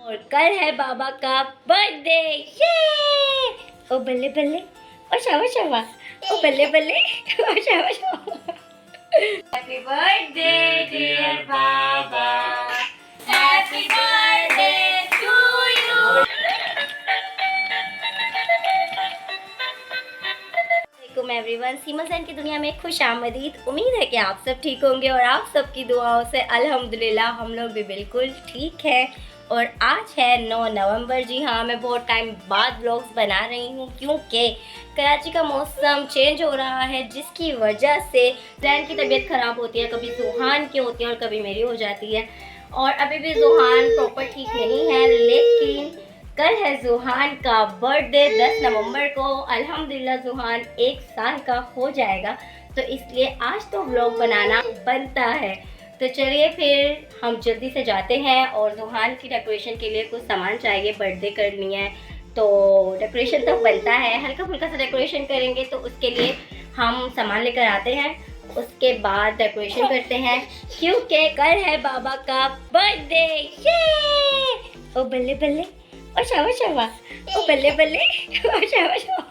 और कल है बाबा का बर्थडे। ये ओ बल्ले बल्ले, ओ शाबा शाबा, ओ बल्ले बल्ले, ओ शाबा शाबा। Happy birthday dear Baba, happy birthday to you. Everyone, Seema Sain की दुनिया में खुश आमदीद। उम्मीद है कि आप सब ठीक होंगे और आप सबकी दुआओं से अल्हम्दुलिल्लाह हम लोग भी बिल्कुल ठीक है। और आज है 9 नवंबर। जी हाँ, मैं बहुत टाइम बाद व्लॉग्स बना रही हूँ क्योंकि कराची का मौसम चेंज हो रहा है, जिसकी वजह से जैन की तबीयत ख़राब होती है। कभी जुहान की होती है और कभी मेरी हो जाती है। और अभी भी जुहान प्रॉपर ठीक नहीं है, लेकिन कल है जुहान का बर्थडे 10 नवंबर को। अल्हम्दुलिल्लाह जुहान 1 साल का हो जाएगा, तो इसलिए आज तो व्लॉग बनाना बनता है। तो चलिए फिर हम जल्दी से जाते हैं। और जुहान की डेकोरेशन के लिए कुछ सामान चाहिए, बर्थडे करनी है तो डेकोरेशन तो बनता है। हल्का फुल्का सा डेकोरेशन करेंगे तो उसके लिए हम सामान लेकर आते हैं, उसके बाद डेकोरेशन करते हैं क्योंकि कल है बाबा का बर्थडे। ये ओ बल्ले बल्ले, ओ शाबा शाबा, ओ बल्ले बल्ले, ओ शाबा शाबा।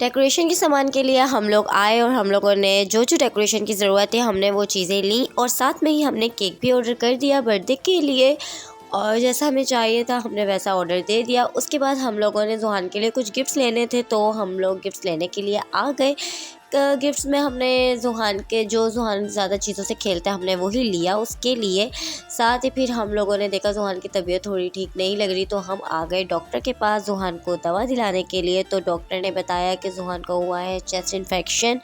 डेकोरेशन के सामान के लिए हम लोग आए और हम लोगों ने जो जो डेकोरेशन की ज़रूरत है हमने वो चीज़ें ली, और साथ में ही हमने केक भी ऑर्डर कर दिया बर्थडे के लिए। और जैसा हमें चाहिए था हमने वैसा ऑर्डर दे दिया। उसके बाद हम लोगों ने जुहान के लिए कुछ गिफ्ट्स लेने थे, तो हम लोग गिफ्ट्स लेने के लिए आ गए। गिफ्ट्स में हमने जुहान ज़्यादा चीज़ों से खेलता है हमने वही लिया उसके लिए। साथ ही फिर हम लोगों ने देखा जुहान की तबीयत थोड़ी ठीक नहीं लग रही, तो हम आ गए डॉक्टर के पास जुहान को दवा दिलाने के लिए। तो डॉक्टर ने बताया कि जुहान को हुआ है चेस्ट इन्फेक्शन,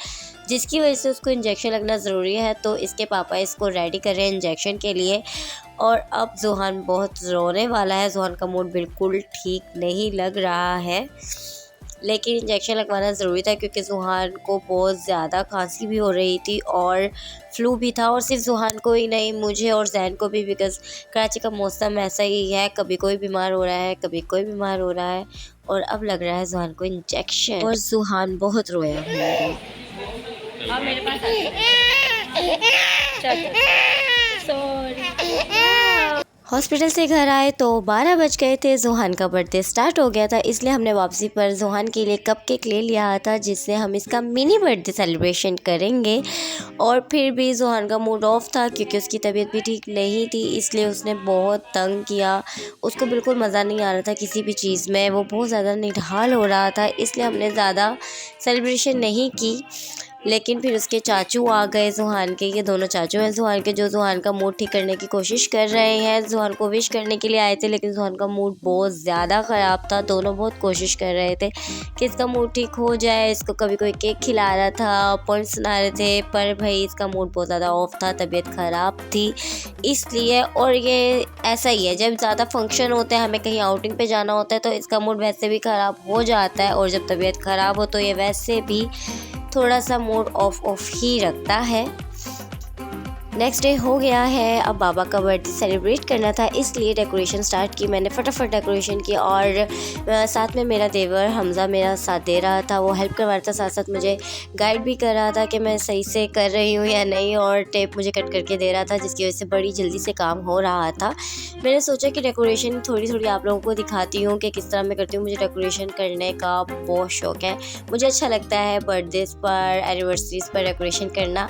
जिसकी वजह से उसको इंजेक्शन लगना ज़रूरी है। तो इसके पापा इसको रेडी कर रहे हैं इंजेक्शन के लिए। और अब जुहान बहुत रोने वाला है, जुहान का मूड बिल्कुल ठीक नहीं लग रहा है, लेकिन इंजेक्शन लगवाना ज़रूरी था क्योंकि जुहान को बहुत ज़्यादा खांसी भी हो रही थी और फ्लू भी था। और सिर्फ जुहान को ही नहीं, मुझे और जैन को भी, बिकॉज़ कराची का मौसम ऐसा ही है, कभी कोई बीमार हो रहा है कभी कोई बीमार हो रहा है। और अब लग रहा है जुहान को इंजेक्शन, और जुहान बहुत रोया है। अब मेरे पास हॉस्पिटल से घर आए तो 12 बज गए थे। जुहान का बर्थडे स्टार्ट हो गया था, इसलिए हमने वापसी पर जुहान के लिए कप केक ले लिया था, जिससे हम इसका मिनी बर्थडे सेलिब्रेशन करेंगे। और फिर भी जुहान का मूड ऑफ था क्योंकि उसकी तबीयत भी ठीक नहीं थी, इसलिए उसने बहुत तंग किया। उसको बिल्कुल मज़ा नहीं आ रहा था किसी भी चीज़ में, वो बहुत ज़्यादा निढाल हो रहा था, इसलिए हमने ज़्यादा सेलिब्रेशन नहीं की। लेकिन फिर उसके चाचू आ गए जुहान के, ये दोनों चाचू हैं जुहान के, जो जुहान का मूड ठीक करने की कोशिश कर रहे हैं। जुहान को विश करने के लिए आए थे, लेकिन जुहान का मूड बहुत ज़्यादा ख़राब था। दोनों बहुत कोशिश कर रहे थे कि इसका मूड ठीक हो जाए। इसको कभी कोई केक खिला रहा था, पॉइंट्स सुना रहे थे, पर भाई इसका मूड बहुत ज़्यादा ऑफ था, तबीयत ख़राब थी इसलिए। और ये ऐसा ही है, जब ज़्यादा फंक्शन होते हैं, हमें कहीं आउटिंग पे जाना होता है, तो इसका मूड वैसे भी ख़राब हो जाता है। और जब तबीयत ख़राब हो तो ये वैसे भी थोड़ा सा मूड ऑफ ही रखता है। नेक्स्ट डे हो गया है, अब बाबा का बर्थडे सेलिब्रेट करना था, इसलिए डेकोरेशन स्टार्ट की मैंने। फटाफट डेकोरेशन की, और साथ में मेरा देवर हमज़ा मेरा साथ दे रहा था, वो हेल्प करवा रहा था, साथ साथ मुझे गाइड भी कर रहा था कि मैं सही से कर रही हूँ या नहीं, और टेप मुझे कट करके दे रहा था, जिसकी वजह से बड़ी जल्दी से काम हो रहा था। मैंने सोचा कि डेकोरेशन थोड़ी थोड़ी आप लोगों को दिखाती हूँ कि किस तरह मैं करती हूँ। मुझे डेकोरेशन करने का बहुत शौक़ है, मुझे अच्छा लगता है बर्थडेज़ पर, एनिवर्सरीज़ पर डेकोरेशन करना।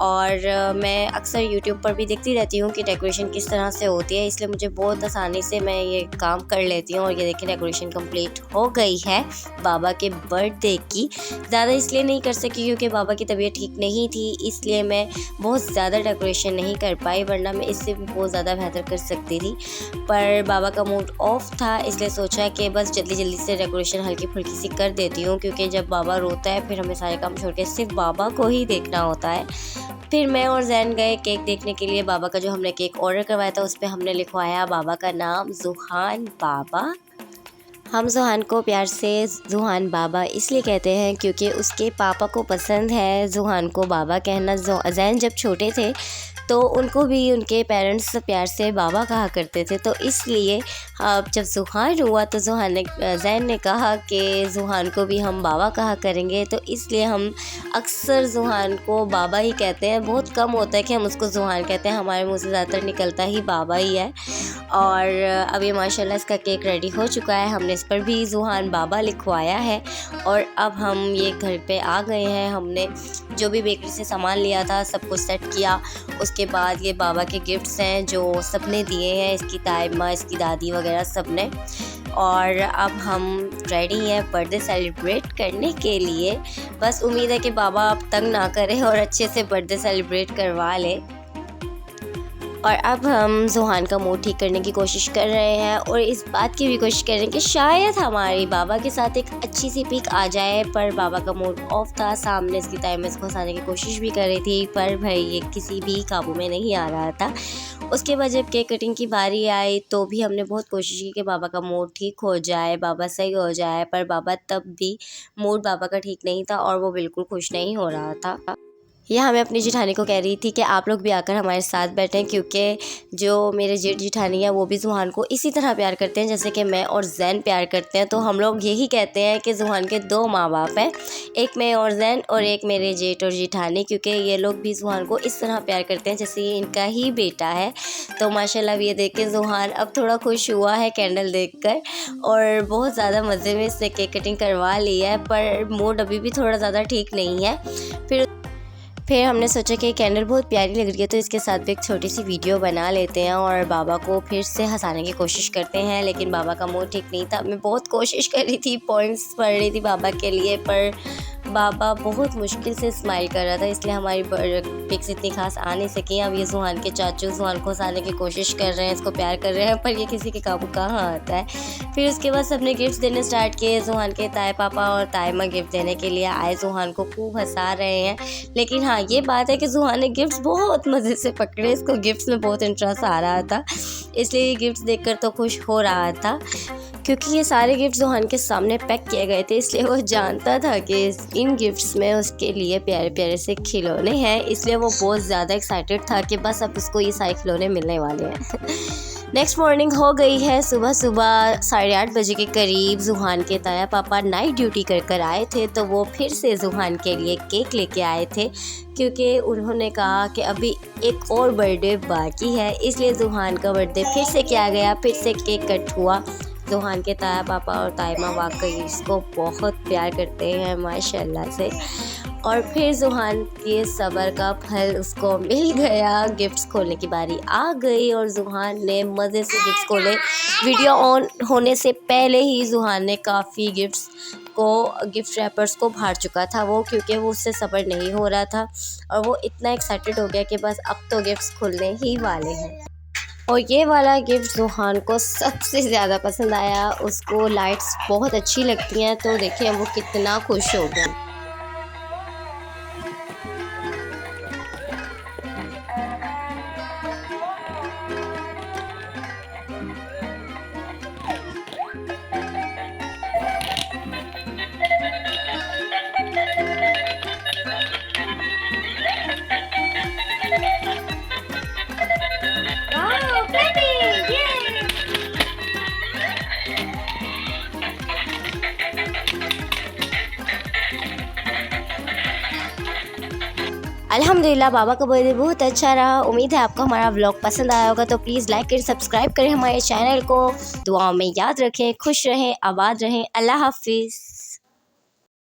और मैं अक्सर यूट्यूब पर भी देखती रहती हूँ कि डेकोरेशन किस तरह से होती है, इसलिए मुझे बहुत आसानी से मैं ये काम कर लेती हूँ। और ये देखिए डेकोरेशन कंप्लीट हो गई है बाबा के बर्थडे की। ज़्यादा इसलिए नहीं कर सकी क्योंकि बाबा की तबीयत ठीक नहीं थी, इसलिए मैं बहुत ज़्यादा डेकोरेशन नहीं कर पाई, वरना मैं इससे भी बहुत ज़्यादा बेहतर कर सकती थी। पर बाबा का मूड ऑफ था, इसलिए सोचा कि बस जल्दी जल्दी से डेकोरेशन हल्की फुल्की सी कर देती हूँ, क्योंकि जब बाबा रोता है फिर हमें सारे काम छोड़ के सिर्फ बाबा को ही देखना होता है। फिर मैं और जैन गए केक देखने के लिए। बाबा का जो हमने केक ऑर्डर करवाया था उस पर हमने लिखवाया बाबा का नाम, जुहान बाबा। हम जुहान को प्यार से जुहान बाबा इसलिए कहते हैं क्योंकि उसके पापा को पसंद है जुहान को बाबा कहना। जैन जब छोटे थे तो उनको भी उनके पेरेंट्स प्यार से बाबा कहा करते थे। तो इसलिए अब जब ज़ुहान हुआ तो ज़ैन ने कहा कि ज़ुहान को भी हम बाबा कहा करेंगे। तो इसलिए हम अक्सर ज़ुहान को बाबा ही कहते हैं। बहुत कम होता है कि हम उसको ज़ुहान कहते हैं, हमारे मुँह से ज़्यादातर निकलता ही बाबा ही है। और अभी माशाल्लाह इसका केक रेडी हो चुका है। हमने इस पर भी ज़ुहान बाबा लिखवाया है। और अब हम ये घर पे आ गए हैं। हमने जो भी बेकरी से सामान लिया था सब कुछ सेट किया। उसके बाद ये बाबा के गिफ्ट्स हैं जो सबने दिए हैं, इसकी तायम्मा, इसकी दादी वगैरह सब ने। और अब हम रेडी हैं बर्थडे सेलिब्रेट करने के लिए। बस उम्मीद है कि बाबा अब तंग ना करें और अच्छे से बर्थडे सेलिब्रेट करवा ले। और अब हम ज़ुहान का मूड ठीक करने की कोशिश कर रहे हैं और इस बात की भी कोशिश कर रहे हैं कि शायद हमारी बाबा के साथ एक अच्छी सी पिक आ जाए। पर बाबा का मूड ऑफ था। सामने इसकी तायम्मा इसको हंसाने की कोशिश भी कर रही थी, पर भाई ये किसी भी काबू में नहीं आ रहा था। उसके बाद जब केक कटिंग की बारी आई तो भी हमने बहुत कोशिश की कि बाबा का मूड ठीक हो जाए, बाबा सही हो जाए। पर बाबा तब भी मूड बाबा का ठीक नहीं था और वो बिल्कुल खुश नहीं हो रहा था। यह मैं अपनी जेठानी को कह रही थी कि आप लोग भी आकर हमारे साथ बैठें, क्योंकि जो मेरे जेठ जेठानी है वो भी ज़ुहान को इसी तरह प्यार करते हैं जैसे कि मैं और ज़ैन प्यार करते हैं। तो हम लोग यही कहते हैं कि ज़ुहान के 2 माँ बाप हैं, एक मैं और ज़ैन और एक मेरे जेठ और जेठानी, क्योंकि ये लोग भी ज़ुहान को इस तरह प्यार करते हैं जैसे ये इनका ही बेटा है। तो माशाल्लाह ये देख के ज़ुहान अब थोड़ा खुश हुआ है कैंडल देखकर और बहुत ज़्यादा मज़े में इससे केक कटिंग करवा ली है। पर मूड अभी भी थोड़ा ज़्यादा ठीक नहीं है। फिर हमने सोचा कि कैंडल बहुत प्यारी लग रही है तो इसके साथ भी एक छोटी सी वीडियो बना लेते हैं और बाबा को फिर से हंसाने की कोशिश करते हैं। लेकिन बाबा का मूड ठीक नहीं था। मैं बहुत कोशिश कर रही थी, पॉइंट्स पढ़ रही थी बाबा के लिए, पर बाबा बहुत मुश्किल से स्माइल कर रहा था, इसलिए हमारी पिक्स इतनी खास आ नहीं सकी। अब ये ज़ुहान के चाचू ज़ुहान को हंसाने की कोशिश कर रहे हैं, इसको प्यार कर रहे हैं, पर ये किसी के काबू कहाँ आता है। फिर उसके बाद सबने गिफ्ट देने स्टार्ट किए। ज़ुहान के ताए पापा और तायम्मा गिफ्ट देने के लिए आए, ज़ुहान को खूब हंसा रहे हैं। लेकिन हाँ, ये बात है कि ज़ुहान ने गिफ्ट्स बहुत मज़े से पकड़े, इसको गिफ्ट्स में बहुत इंटरेस्ट आ रहा था, इसलिए ये गिफ्ट्स देखकर तो खुश हो रहा था। क्योंकि ये सारे गिफ्ट ज़ुहान के सामने पैक किए गए थे, इसलिए वो जानता था कि इन गिफ्ट्स में उसके लिए प्यारे प्यारे से खिलौने हैं, इसलिए वो बहुत ज़्यादा एक्साइटेड था कि बस अब उसको ये सारे खिलौने मिलने वाले हैं। नेक्स्ट मॉर्निंग हो गई है। सुबह 8:30 बजे के करीब ज़ुहान के ताया पापा नाइट ड्यूटी कर आए थे, तो वो फिर से ज़ुहान के लिए केक लेके आए थे, क्योंकि उन्होंने कहा कि अभी एक और बर्थडे बाकी है, इसलिए ज़ुहान का बर्थडे फिर से किया गया, फिर से केक कट हुआ। ज़ुहान के ताया पापा और तायम्मा वाकई इसको बहुत प्यार करते हैं माशाल्लाह से। और फिर ज़ुहान के सब्र का फल उसको मिल गया, गिफ्ट्स खोलने की बारी आ गई और ज़ुहान ने मज़े से गिफ्ट्स खोले। वीडियो ऑन होने से पहले ही ज़ुहान ने काफ़ी गिफ्ट रैपर्स को फाड़ चुका था वो, क्योंकि वो उससे सब्र नहीं हो रहा था और वो इतना एक्साइटेड हो गया कि बस अब तो गिफ्ट्स खुलने ही वाले हैं। और ये वाला गिफ्ट ज़ुहान को सबसे ज़्यादा पसंद आया, उसको लाइट्स बहुत अच्छी लगती हैं, तो देखिए वो कितना खुश हो गया। अल्हम्दुलिल्लाह बाबा का बर्थडे बहुत अच्छा रहा। उम्मीद है आपको हमारा व्लॉग पसंद आया होगा, तो प्लीज़ लाइक करें, सब्सक्राइब करें हमारे चैनल को। दुआओं में याद रखें, खुश रहें, आबाद रहें। अल्लाह हाफिज़।